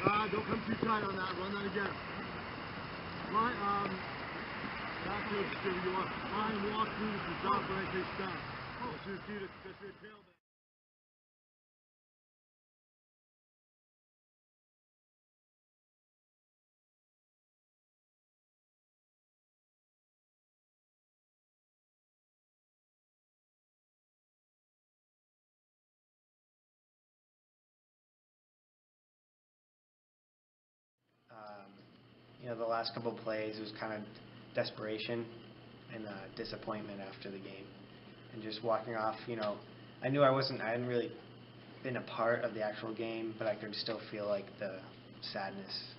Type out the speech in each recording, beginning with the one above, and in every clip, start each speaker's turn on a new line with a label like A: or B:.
A: Don't come too tight on that. Run that again. Backfield distributor, you want line walk through to stop when I say stop. That's your cue to that's your tailback.
B: The last couple of plays, it was kind of desperation and disappointment after the game. And just walking off, I knew I hadn't really been a part of the actual game, but I could still feel like the sadness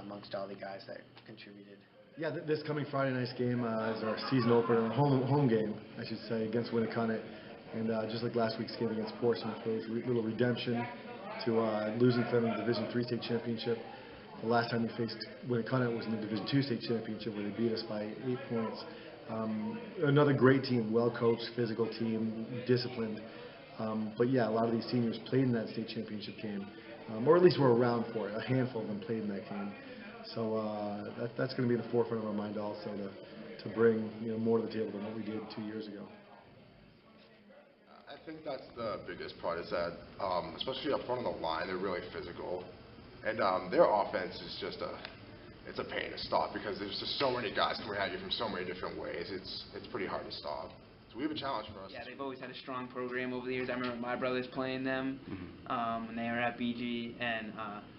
B: amongst all the guys that contributed.
A: Yeah, this coming Friday night's game is our season opener, home game, I should say, against Winnacunnet. And just like last week's game against Portsmouth, there was a little redemption to losing to them in the Division III state championship. The last time we faced Winnacunnet was in the Division II state championship where they beat us by 8 points. Another great team, well-coached, physical team, disciplined. But yeah, a lot of these seniors played in that state championship game, or at least were around for it. A handful of them played in that game. So that's going to be the forefront of our mind also to bring more to the table than what we did 2 years ago.
C: I think that's the biggest part is that, especially up front on the line, they're really physical. And their offense is just it's a pain to stop because there's just so many guys coming at you from so many different ways. It's pretty hard to stop. So we have a challenge for us.
D: Yeah, they've always had a strong program over the years. I remember my brothers playing them when they were at BG, and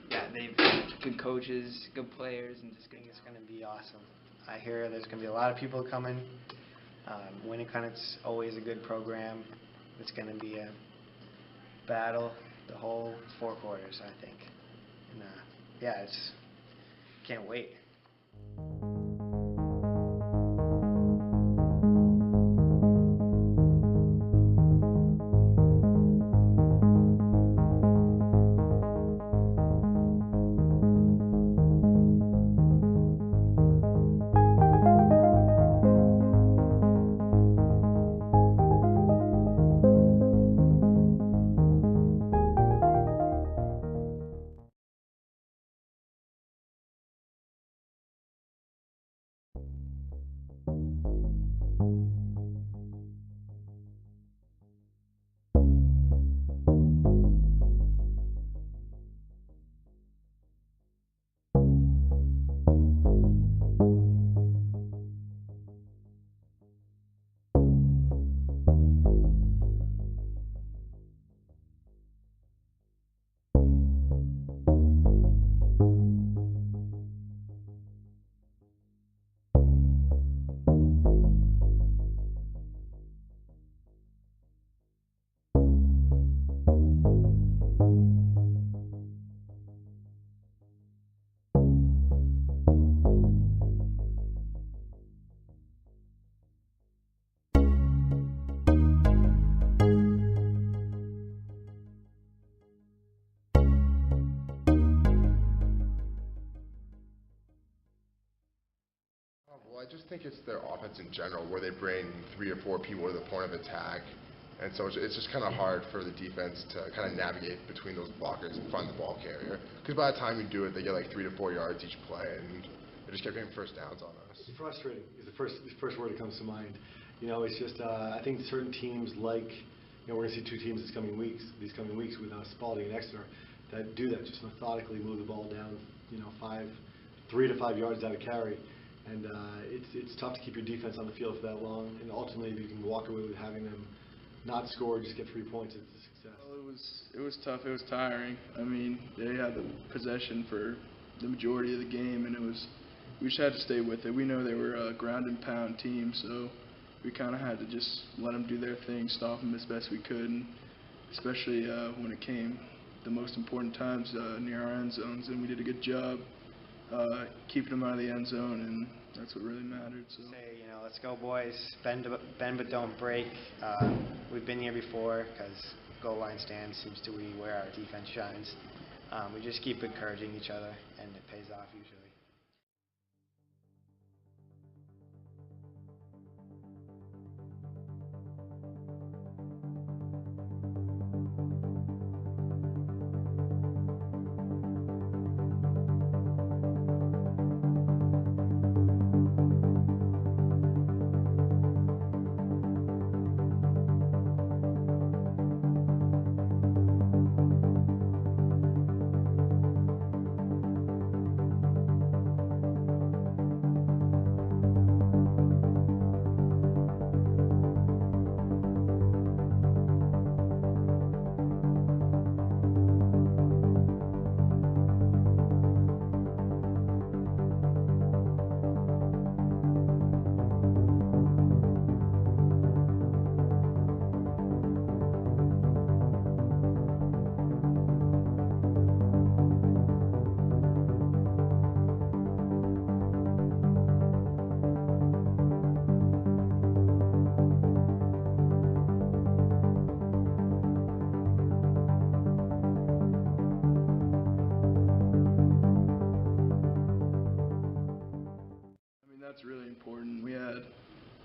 D: yeah, they've good coaches, good players, and just
B: I think it's going to be awesome. I hear there's going to be a lot of people coming. Winnacunnet's always a good program. It's going to be a battle the whole 4 quarters, I think. And yeah, can't wait.
C: Well, I just think it's their offense in general, where they bring 3 or 4 people to the point of attack, and so it's just kind of hard for the defense to kind of navigate between those blockers and find the ball carrier. Because by the time you do it, they get like 3 to 4 yards each play, and they just kept getting first downs on us.
A: It's frustrating is the first word that comes to mind. It's just I think certain teams like we're going to see 2 teams these coming weeks with Spalding and Exeter that do that, just methodically move the ball down 3 to 5 yards out of carry. And it's tough to keep your defense on the field for that long. And ultimately, if you can walk away with having them not score, just get 3 points, it's a success.
E: Well, it was tough. It was tiring. I mean, they had the possession for the majority of the game, and we just had to stay with it. We know they were a ground and pound team, so we kind of had to just let them do their thing, stop them as best we could, and especially when it came the most important times near our end zones, and we did a good job keeping them out of the end zone, and that's what really mattered. So
B: say, let's go, boys. Bend but don't break. We've been here before because goal line stand seems to be where our defense shines. We just keep encouraging each other, and it pays off usually.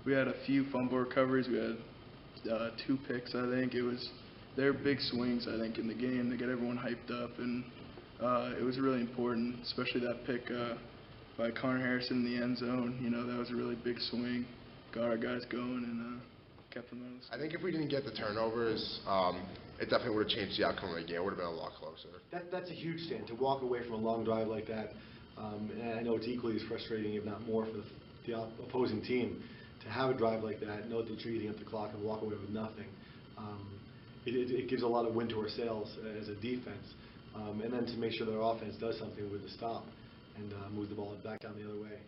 E: We had a few fumble recoveries. We had 2 picks, I think. They're big swings, I think, in the game to get everyone hyped up, and it was really important, especially that pick by Connor Harrison in the end zone. You know, that was a really big swing, got our guys going, and kept them out of the
C: I think if we didn't get the turnovers, it definitely would have changed the outcome of the game. It would have been a lot closer.
A: That's a huge stand, to walk away from a long drive like that. And I know it's equally as frustrating, if not more, for the opposing team to have a drive like that, know that you're eating up the clock and walk away with nothing. It gives a lot of wind to our sails as a defense. And then to make sure that our offense does something with the stop and moves the ball back down the other way.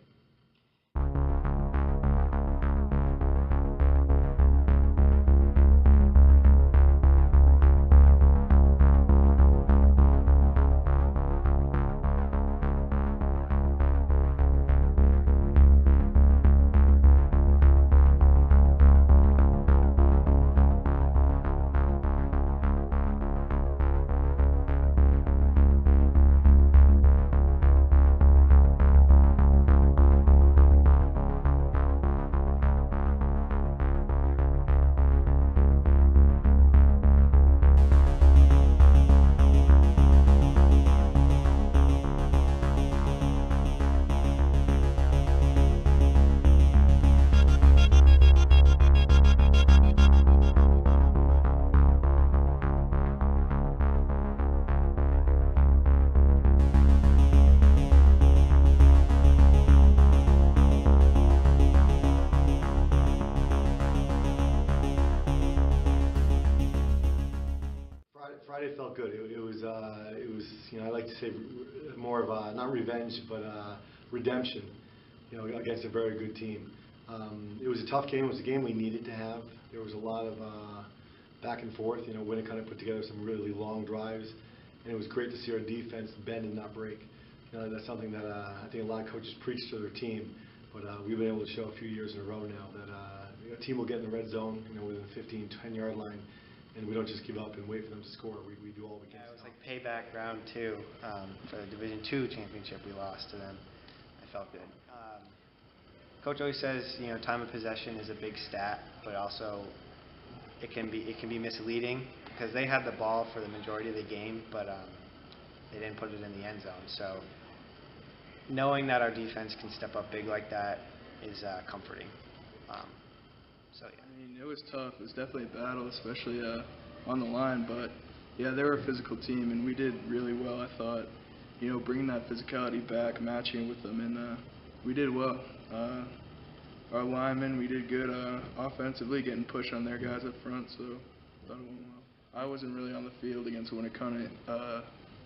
A: Friday felt good. It was you know, I like to say more of a, not revenge, but redemption, you know, against a very good team. It was a tough game. It was a game we needed to have. There was a lot of back and forth. You know, Winnacunnet put together some really long drives, and it was great to see our defense bend and not break. You know, that's something that I think a lot of coaches preach to their team, but we've been able to show a few years in a row now that a team will get in the red zone, you know, within the 15, 10-yard line, and we don't just give up and wait for them to score. We do all we can.
B: Yeah, it was like payback round 2 for the Division II championship we lost to them. I felt good. Coach always says, you know, time of possession is a big stat, but also it can be misleading because they had the ball for the majority of the game, but they didn't put it in the end zone. So knowing that our defense can step up big like that is comforting. So yeah.
E: I mean, it was tough. It was definitely a battle, especially on the line. But yeah, they were a physical team, and we did really well. I thought, you know, bringing that physicality back, matching with them, and we did well. Our linemen, we did good offensively, getting push on their guys up front. So I thought it went well. I wasn't really on the field against Winnacunnet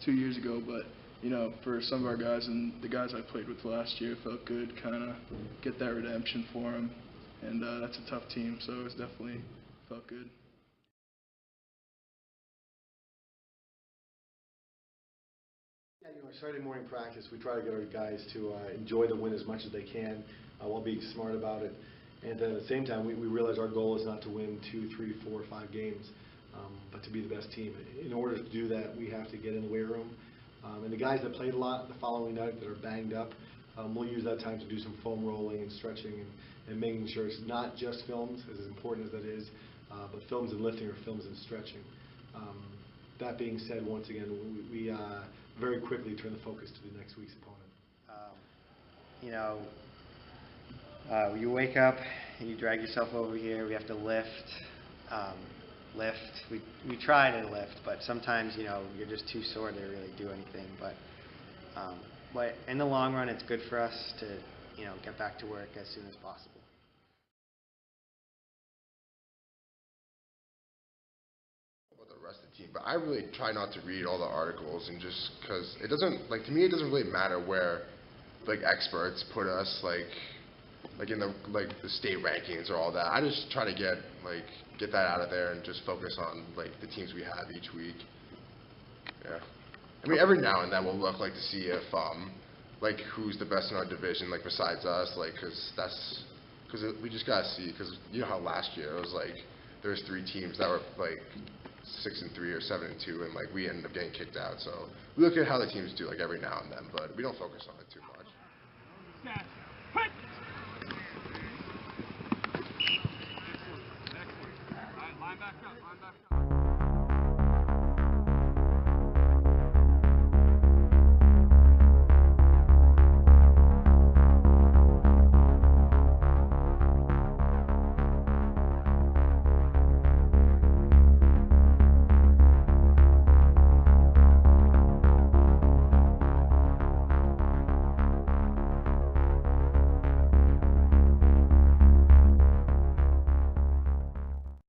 E: 2 years ago, but you know, for some of our guys and the guys I played with last year, it felt good, kind of get that redemption for them. And that's a tough team, so it was definitely felt good.
A: Yeah, you know, Saturday morning practice, we try to get our guys to enjoy the win as much as they can while being smart about it. And at the same time, we realize our goal is not to win 2, 3, 4, 5 games, but to be the best team. In order to do that, we have to get in the weight room. And the guys that played a lot the following night that are banged up, we'll use that time to do some foam rolling and stretching and making sure it's not just films, as important as that is, but films and lifting or films and stretching. That being said, once again, we very quickly turn the focus to the next week's opponent.
B: You know, you wake up and you drag yourself over here. We have to lift. We try to lift, but sometimes, you know, you're just too sore to really do anything. But in the long run, it's good for us to, you know, get back to work as soon as possible.
C: About the rest of the team, but I really try not to read all the articles, and just because it doesn't, like, to me, it doesn't really matter where, like, experts put us, like in the state rankings or all that. I just try to get that out of there and just focus on, like, the teams we have each week. Yeah. I mean, every now and then we'll look, like, to see if, like, who's the best in our division, like, besides us, like, because we just got to see, because you know how last year it was, like, there was 3 teams that were, like, 6-3 or 7-2, and, like, we ended up getting kicked out. So we look at how the teams do, like, every now and then, but we don't focus on it too much.
F: Line back up, line back up.